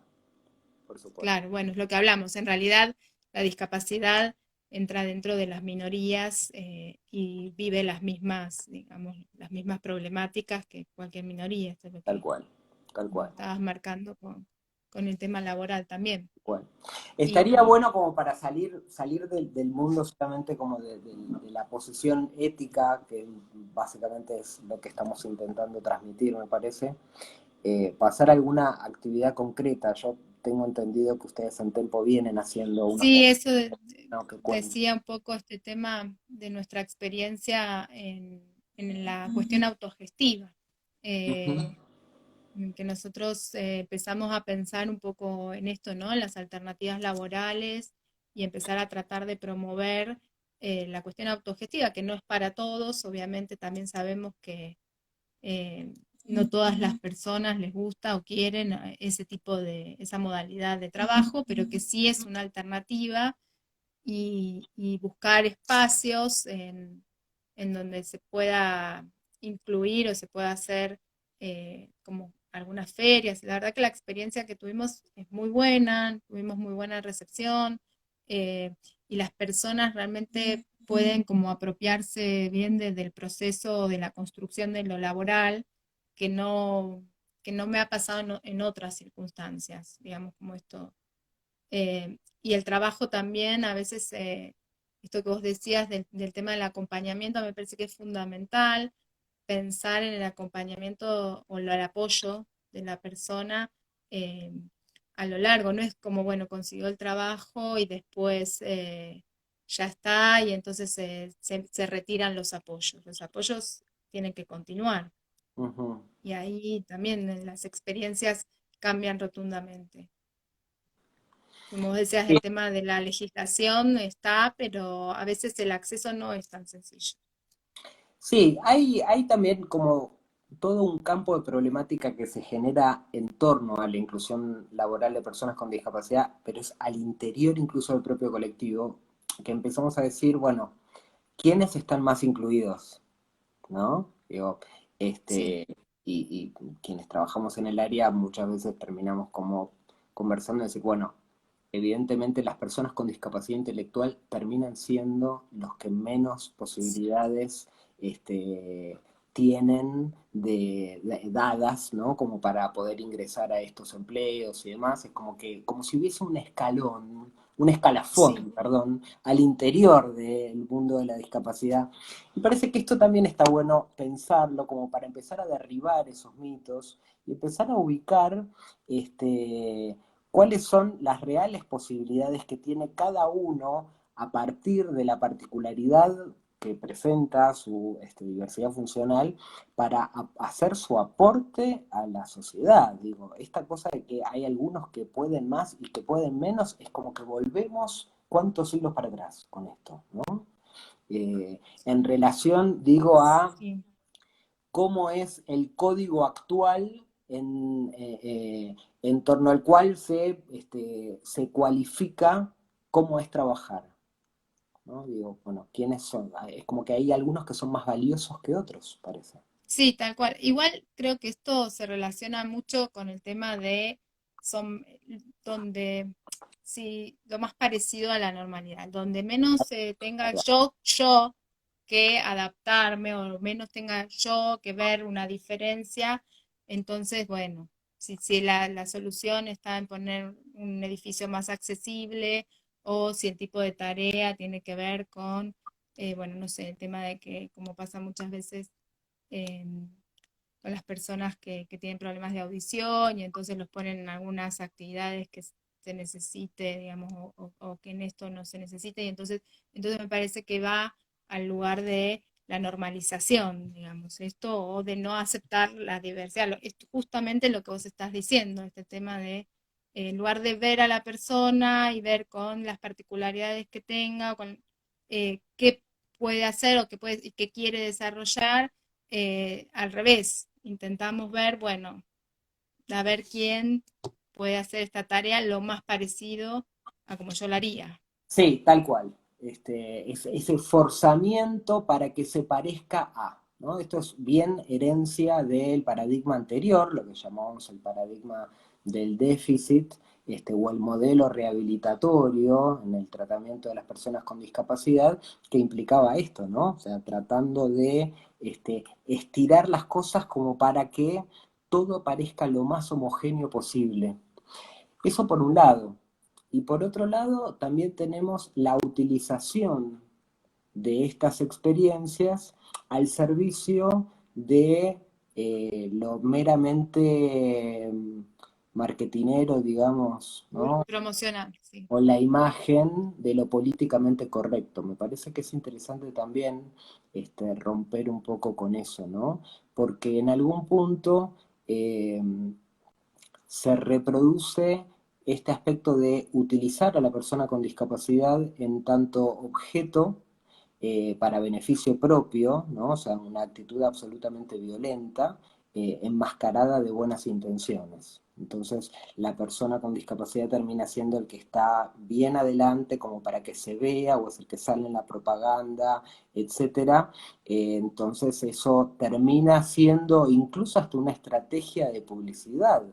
Por supuesto. claro, bueno, es lo que hablamos. En realidad, la discapacidad entra dentro de las minorías y vive las mismas, digamos, las mismas problemáticas que cualquier minoría. Esto es lo Tal que cual. Tal como cual. estabas marcando con el tema laboral también. Bueno, estaría Y bueno como para salir del mundo solamente como de la posición ética, que básicamente es lo que estamos intentando transmitir, me parece, pasar a alguna actividad concreta. Yo tengo entendido que ustedes en Tempo vienen haciendo unos sí, cuantos, eso ¿no? Que cuenten. decía un poco este tema de nuestra experiencia en la cuestión autogestiva. Ujú. Eh, en que nosotros empezamos a pensar un poco en esto, ¿no? En las alternativas laborales y empezar a tratar de promover la cuestión autogestiva, que no es para todos, obviamente también sabemos que no todas las personas les gusta o quieren ese tipo de, esa modalidad de trabajo, pero que sí es una alternativa y buscar espacios en donde se pueda incluir o se pueda hacer como algunas ferias. La verdad que la experiencia que tuvimos es muy buena, tuvimos muy buena recepción y las personas realmente pueden como apropiarse bien del proceso de la construcción de lo laboral que no, que no me ha pasado en otras circunstancias, digamos, como esto y el trabajo también, a veces, esto que vos decías del tema del acompañamiento, me parece que es fundamental pensar en el acompañamiento o el apoyo de la persona eh, a lo largo. No es como, bueno, consiguió el trabajo y después ya está y entonces se retiran los apoyos. Los apoyos tienen que continuar Ujú. y ahí también las experiencias cambian rotundamente. Como vos decías, Sí, el tema de la legislación está, pero a veces el acceso no es tan sencillo. sí, hay también como todo un campo de problemática que se genera en torno a la inclusión laboral de personas con discapacidad, pero es al interior incluso del propio colectivo, que empezamos a decir, bueno, ¿quiénes están más incluidos? ¿No? Digo, sí, Este, y quienes trabajamos en el área muchas veces terminamos como conversando y decir, bueno, evidentemente las personas con discapacidad intelectual terminan siendo los que menos posibilidades este, tienen dadas, ¿no? Como para poder ingresar a estos empleos y demás. Es como que, como si hubiese un escalón, un sí, escalafón, perdón, al interior del mundo de la discapacidad. Y parece que esto también está bueno pensarlo como para empezar a derribar esos mitos y empezar a ubicar cuáles son las reales posibilidades que tiene cada uno a partir de la particularidad que presenta su diversidad funcional para hacer su aporte a la sociedad. Digo, esta cosa de que hay algunos que pueden más y que pueden menos, es como que volvemos cuántos siglos para atrás con esto, ¿no? En relación, digo, a sí. cómo es el código actual en torno al cual se cualifica cómo es trabajar, ¿no? Digo, bueno, ¿quiénes son? Es como que hay algunos que son más valiosos que otros, parece. Sí, tal cual. Igual creo que esto se relaciona mucho con el tema de son donde sí, lo más parecido a la normalidad, donde menos tenga yo que adaptarme o menos tenga yo que ver una diferencia, entonces, bueno, si la solución está en poner un edificio más accesible o si el tipo de tarea tiene que ver con, bueno, no sé, el tema de que, como pasa muchas veces, em, con las personas que tienen problemas de audición y entonces los ponen en algunas actividades que se necesite, digamos, o que en esto no se necesite, y entonces me parece que va al lugar de la normalización, digamos, esto, o de no aceptar la diversidad. Es justamente lo que vos estás diciendo, este tema de, en lugar de ver a la persona y ver con las particularidades que tenga, con qué puede hacer o qué quiere desarrollar, al revés, intentamos ver, bueno, a ver quién puede hacer esta tarea lo más parecido a como yo la haría. Sí, tal cual. Ese forzamiento para que se parezca a, ¿no? Esto es bien herencia del paradigma anterior, lo que llamamos el paradigma del déficit, o el modelo rehabilitatorio en el tratamiento de las personas con discapacidad, que implicaba esto, ¿no? O sea, tratando de estirar las cosas como para que todo parezca lo más homogéneo posible. Eso por un lado. Y por otro lado, también tenemos la utilización de estas experiencias al servicio de lo meramente marketinero, digamos, ¿no? Promocional, sí. O la imagen de lo políticamente correcto. Me parece que es interesante también romper un poco con eso, ¿no? Porque en algún punto eh, se reproduce este aspecto de utilizar a la persona con discapacidad en tanto objeto para beneficio propio, ¿no? O sea, una actitud absolutamente violenta, enmascarada de buenas intenciones. Entonces, la persona con discapacidad termina siendo el que está bien adelante como para que se vea, o es el que sale en la propaganda, etcétera. Entonces, eso termina siendo incluso hasta una estrategia de publicidad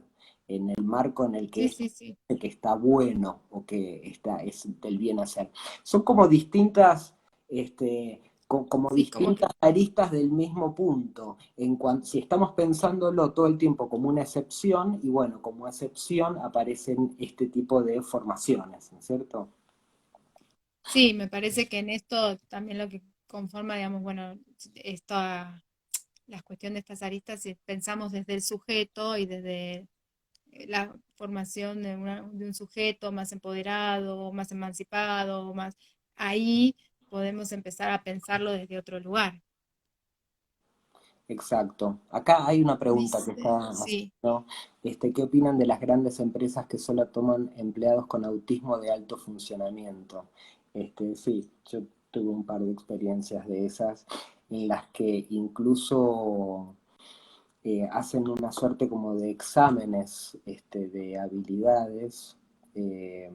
en el marco en el que Sí, esto sí, sí. que está bueno o que es del bien hacer. Son como distintas, como Sí, como que distintas aristas del mismo punto. En cuanto, si estamos pensándolo todo el tiempo como una excepción, y bueno, como excepción aparecen este tipo de formaciones, ¿no es cierto? sí, me parece que en esto también lo que conforma, digamos, bueno, esta, la cuestión de estas aristas, si pensamos desde el sujeto y desde la formación de un sujeto más empoderado, más emancipado, más ahí podemos empezar a pensarlo desde otro lugar. Exacto. Acá hay una pregunta que ¿Viste? está Sí. haciendo, ¿qué opinan de las grandes empresas que solo toman empleados con autismo de alto funcionamiento? Sí, yo tuve un par de experiencias de esas en las que incluso hacen una suerte como de exámenes de habilidades, eh,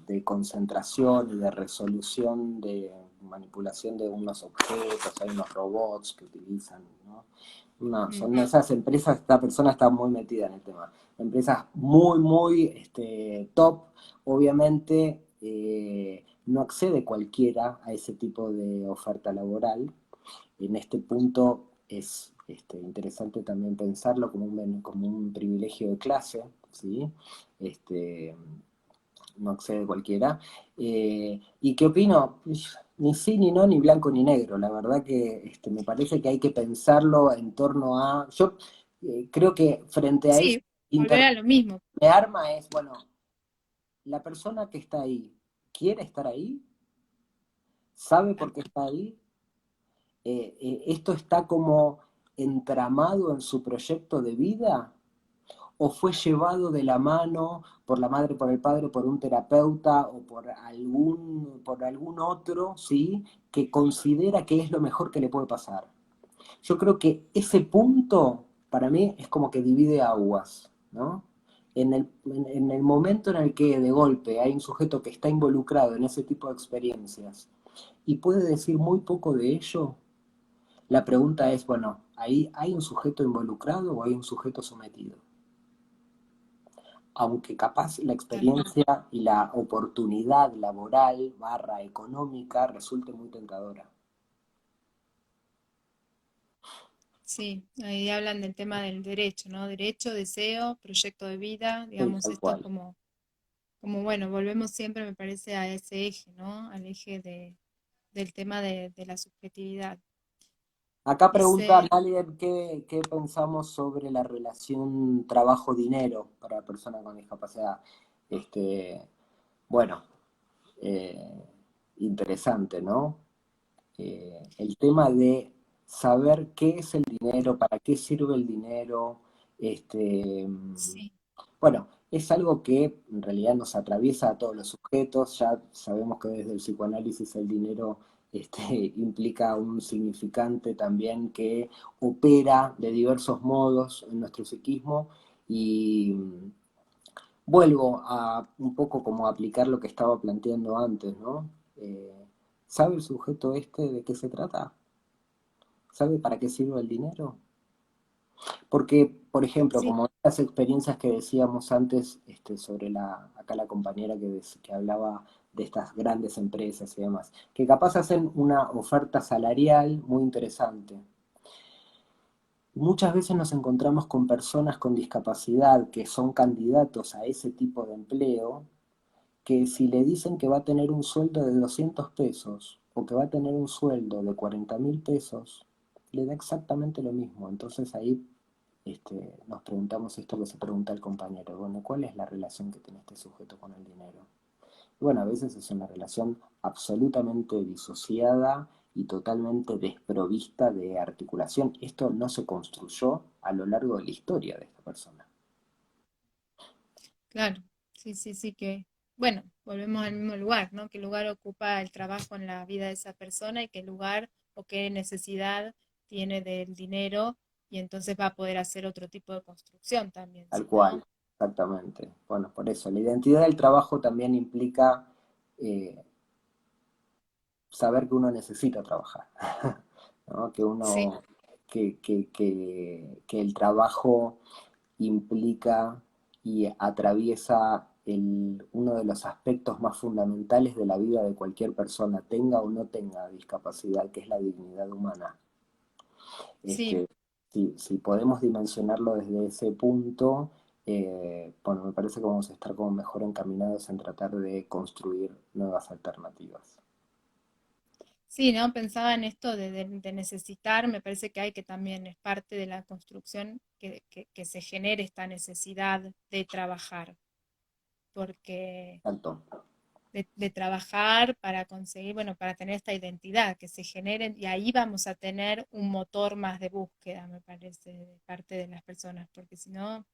de concentración y de resolución de manipulación de unos objetos, hay unos robots que utilizan, ¿no? Mm, Son esas empresas, esta persona está muy metida en el tema. Empresas muy, muy top, obviamente no accede cualquiera a ese tipo de oferta laboral. En este punto es interesante también pensarlo como un privilegio de clase, ¿sí? Este, no accede cualquiera. ¿Y qué opino? Ni sí, ni no, ni blanco, ni negro. La verdad que me parece que hay que pensarlo en torno a... Yo creo que frente a eso, sí, volver a lo mismo. me arma es, bueno, la persona que está ahí, ¿quiere estar ahí? ¿Sabe por Tal qué cual. está ahí? ¿Esto está como entramado en su proyecto de vida? ¿O fue llevado de la mano por la madre, por el padre, por un terapeuta o por algún otro, ¿sí? Que considera que es lo mejor que le puede pasar? Yo creo que ese punto, para mí, es como que divide aguas, ¿no? En el momento en el que de golpe hay un sujeto que está involucrado en ese tipo de experiencias y puede decir muy poco de ello, la pregunta es, bueno, ¿ahí hay un sujeto involucrado o hay un sujeto sometido? Aunque capaz la Tal cual. experiencia y la oportunidad laboral barra económica resulte muy tentadora. Sí, ahí hablan del tema del derecho, ¿no? Derecho, deseo, proyecto de vida, Sí, digamos, tal esto cual. como bueno, volvemos siempre, me parece, a ese eje, ¿no? Al eje del tema de la subjetividad. Acá pregunta Dice, alguien qué pensamos sobre la relación trabajo-dinero para personas con discapacidad. Este, bueno, eh, interesante, ¿no? El tema de saber qué es el dinero, para qué sirve el dinero, este, sí, bueno, es algo que en realidad nos atraviesa a todos los sujetos, ya sabemos que desde el psicoanálisis el dinero implica un significante también que opera de diversos modos en nuestro psiquismo y vuelvo a un poco como a aplicar lo que estaba planteando antes, ¿no? ¿Sabe el sujeto de qué se trata? ¿Sabe para qué sirve el dinero? Porque, por ejemplo, sí, como las experiencias que decíamos antes, sobre acá la compañera que hablaba de estas grandes empresas y demás, que capaz hacen una oferta salarial muy interesante. Muchas veces nos encontramos con personas con discapacidad que son candidatos a ese tipo de empleo, que si le dicen que va a tener un sueldo de 200 pesos o que va a tener un sueldo de 40.000 pesos, le da exactamente lo mismo. Entonces ahí nos preguntamos esto que se pregunta el compañero, bueno, ¿cuál es la relación que tiene este sujeto con el dinero? Y bueno, a veces es una relación absolutamente disociada y totalmente desprovista de articulación. Esto no se construyó a lo largo de la historia de esta persona. claro, sí, sí, sí que, bueno, volvemos al mismo lugar, ¿no? ¿Qué lugar ocupa el trabajo en la vida de esa persona y qué lugar o qué necesidad tiene del dinero y entonces va a poder hacer otro tipo de construcción también, Tal si cual, no, exactamente. Bueno, por eso, la identidad del trabajo también implica eh, saber que uno necesita trabajar, ¿no? sí, Que el trabajo implica y atraviesa uno de los aspectos más fundamentales de la vida de cualquier persona, tenga o no tenga discapacidad, que es la dignidad humana. sí. Este, si podemos dimensionarlo desde ese punto, bueno, me parece que vamos a estar como mejor encaminados en tratar de construir nuevas alternativas. Sí, ¿no? Pensaba en esto de necesitar, me parece que hay que también es parte de la construcción que se genere esta necesidad de trabajar, porque Tanto. de trabajar para conseguir, bueno, para tener esta identidad, que se genere, y ahí vamos a tener un motor más de búsqueda, me parece, de parte de las personas, porque si no,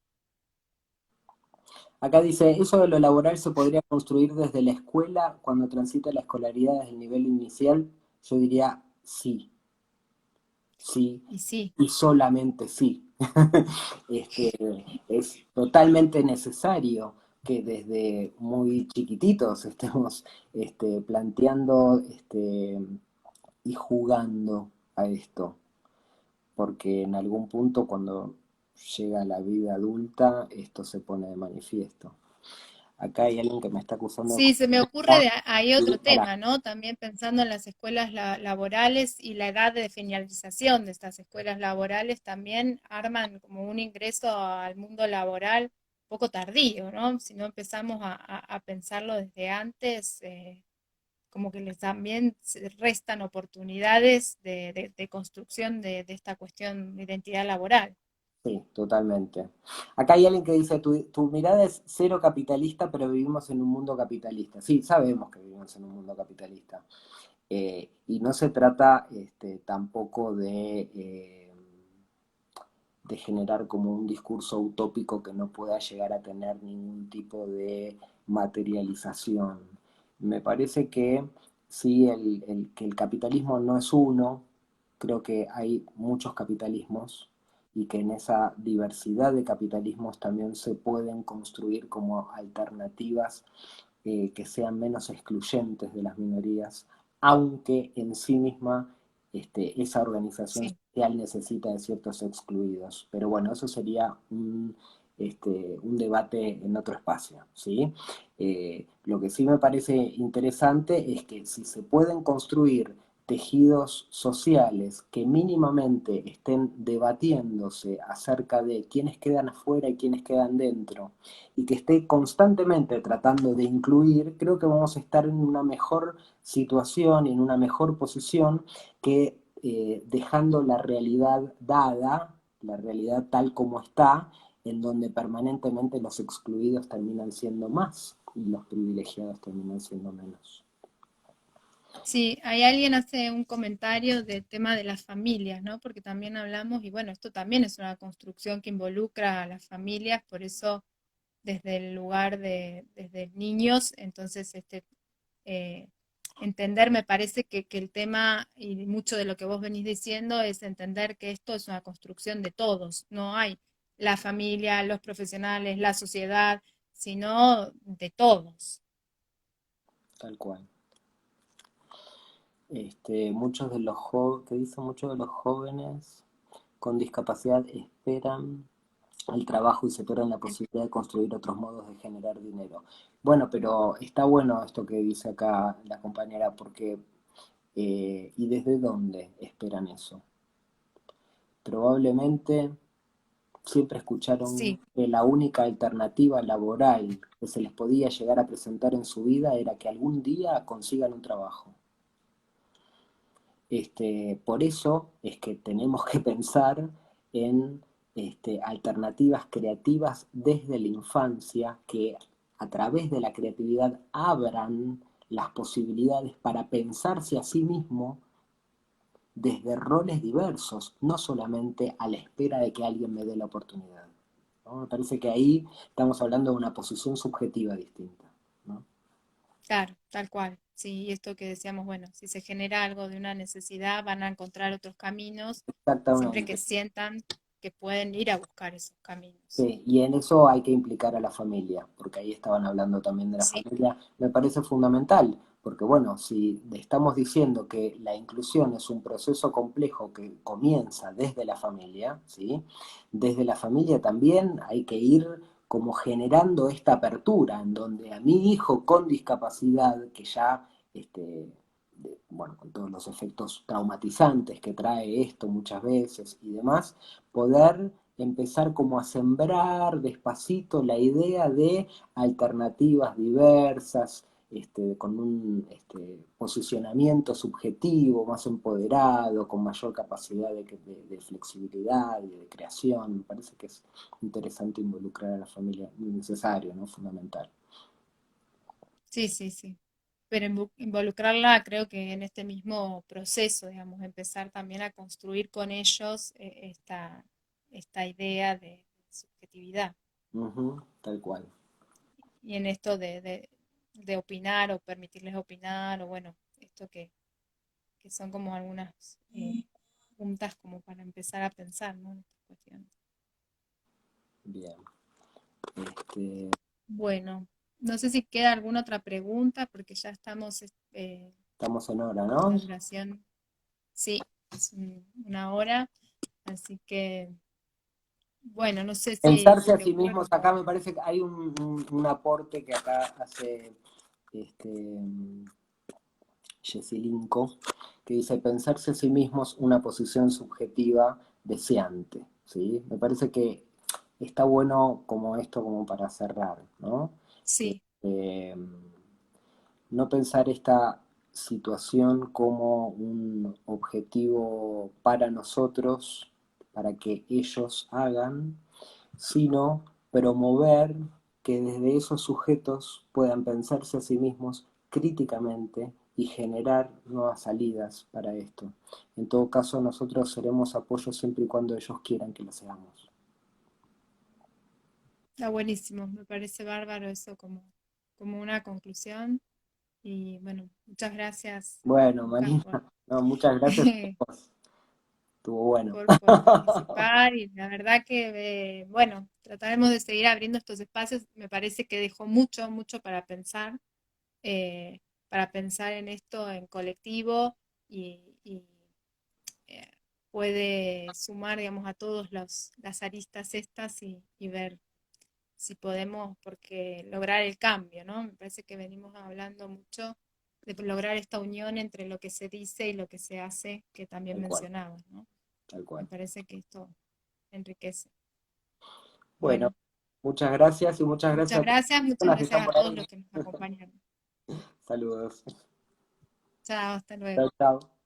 Acá dice, eso de lo laboral se podría construir desde la escuela cuando transita la escolaridad desde el nivel inicial. Yo diría sí, sí y sí, y solamente sí. Este, es totalmente necesario, que desde muy chiquititos estemos planteando y jugando a esto, porque en algún punto cuando llega la vida adulta esto se pone de manifiesto. Acá hay alguien que me está acusando de Sí, se me ocurre comunista. ahí otro Pará. tema, ¿no? También pensando en las escuelas laborales y la edad de finalización de estas escuelas laborales, también arman como un ingreso al mundo laboral un poco tardío, ¿no? Si no empezamos a pensarlo desde antes, como que les también se restan oportunidades de construcción de esta cuestión de identidad laboral. Sí, totalmente. Acá hay alguien que dice, tu mirada es cero capitalista, pero vivimos en un mundo capitalista. Sí, sabemos que vivimos en un mundo capitalista. Y no se trata tampoco de generar como un discurso utópico que no pueda llegar a tener ningún tipo de materialización. Me parece que sí, que el capitalismo no es uno, creo que hay muchos capitalismos y que en esa diversidad de capitalismos también se pueden construir como alternativas que sean menos excluyentes de las minorías, aunque en sí misma esa organización Sí. social necesita de ciertos excluidos. Pero bueno, eso sería un debate en otro espacio, ¿sí? Lo que sí me parece interesante es que si se pueden construir tejidos sociales que mínimamente estén debatiéndose acerca de quiénes quedan afuera y quiénes quedan dentro, y que esté constantemente tratando de incluir, creo que vamos a estar en una mejor situación, en una mejor posición que dejando la realidad dada, la realidad tal como está, en donde permanentemente los excluidos terminan siendo más y los privilegiados terminan siendo menos. Sí, hay alguien hace un comentario del tema de las familias, ¿no? Porque también hablamos, y bueno, esto también es una construcción que involucra a las familias, por eso desde el lugar desde niños, entonces eh, entender, me parece que el tema y mucho de lo que vos venís diciendo es entender que esto es una construcción de todos, no hay la familia, los profesionales, la sociedad, sino de todos. Tal cual. Muchos de los que dicen muchos de los jóvenes con discapacidad esperan el trabajo y se pierden la posibilidad de construir otros modos de generar dinero. Bueno, pero está bueno esto que dice acá la compañera, porque ¿y desde dónde esperan eso? Probablemente siempre escucharon Sí, que la única alternativa laboral que se les podía llegar a presentar en su vida era que algún día consigan un trabajo. Por eso es que tenemos que pensar en alternativas creativas desde la infancia que a través de la creatividad abran las posibilidades para pensarse a sí mismo desde roles diversos, no solamente a la espera de que alguien me dé la oportunidad, ¿no? Me parece que ahí estamos hablando de una posición subjetiva distinta, ¿no? claro, tal cual. Sí, y esto que decíamos, bueno, si se genera algo de una necesidad, van a encontrar otros caminos, siempre que Exactamente. sientan que pueden ir a buscar esos caminos. Sí, y en eso hay que implicar a la familia, porque ahí estaban hablando también de la Sí, familia, me parece fundamental, porque bueno, si estamos diciendo que la inclusión es un proceso complejo que comienza desde la familia, ¿sí? Desde la familia también hay que ir como generando esta apertura, en donde a mi hijo con discapacidad, que ya, bueno, con todos los efectos traumatizantes que trae esto muchas veces y demás, poder empezar como a sembrar despacito la idea de alternativas diversas, con un posicionamiento subjetivo más empoderado, con mayor capacidad de flexibilidad y de creación. Me parece que es interesante involucrar a la familia, muy necesario, ¿no? Fundamental. sí, sí, sí. Pero involucrarla creo que en este mismo proceso, digamos, empezar también a construir con ellos esta idea de subjetividad Ujú, tal cual. y en esto de opinar o permitirles opinar o bueno, esto que son como algunas puntas como para empezar a pensar, ¿no? En estas cuestiones. Bien. Este, Bueno, no sé si queda alguna otra pregunta, porque ya estamos Estamos en hora, con ¿no? la duración, sí, es una hora, así que, bueno, no sé si Pensarse se a te sí ocurre. mismos, acá me parece que hay un aporte que acá hace este, Jessilinko, que dice pensarse a sí mismos una posición subjetiva deseante, ¿sí? Me parece que está bueno como esto, como para cerrar, ¿no? Sí, Eh, no pensar esta situación como un objetivo para nosotros, para que ellos hagan, sino promover que desde esos sujetos puedan pensarse a sí mismos críticamente y generar nuevas salidas para esto. En todo caso, nosotros seremos apoyo siempre y cuando ellos quieran que lo seamos. está buenísimo, me parece bárbaro eso como una conclusión. Y bueno, muchas gracias, Bueno, Lucas, Marina, no, muchas gracias a vos. Estuvo bueno. por participar y la verdad que, bueno, trataremos de seguir abriendo estos espacios. Me parece que dejó mucho, mucho eh, para pensar en esto en colectivo y, eh, puede sumar, digamos, a todos las aristas estas y ver si podemos, porque lograr el cambio, ¿no? Me parece que venimos hablando mucho de lograr esta unión entre lo que se dice y lo que se hace, que también Tal cual, mencionabas, ¿no? tal Me cual. parece que esto enriquece. Bueno, Bueno, muchas gracias y muchas gracias a todas las muchas personas que están gracias a por todos ahí. los que nos acompañaron. Saludos. Chao, hasta luego. Chao, chao.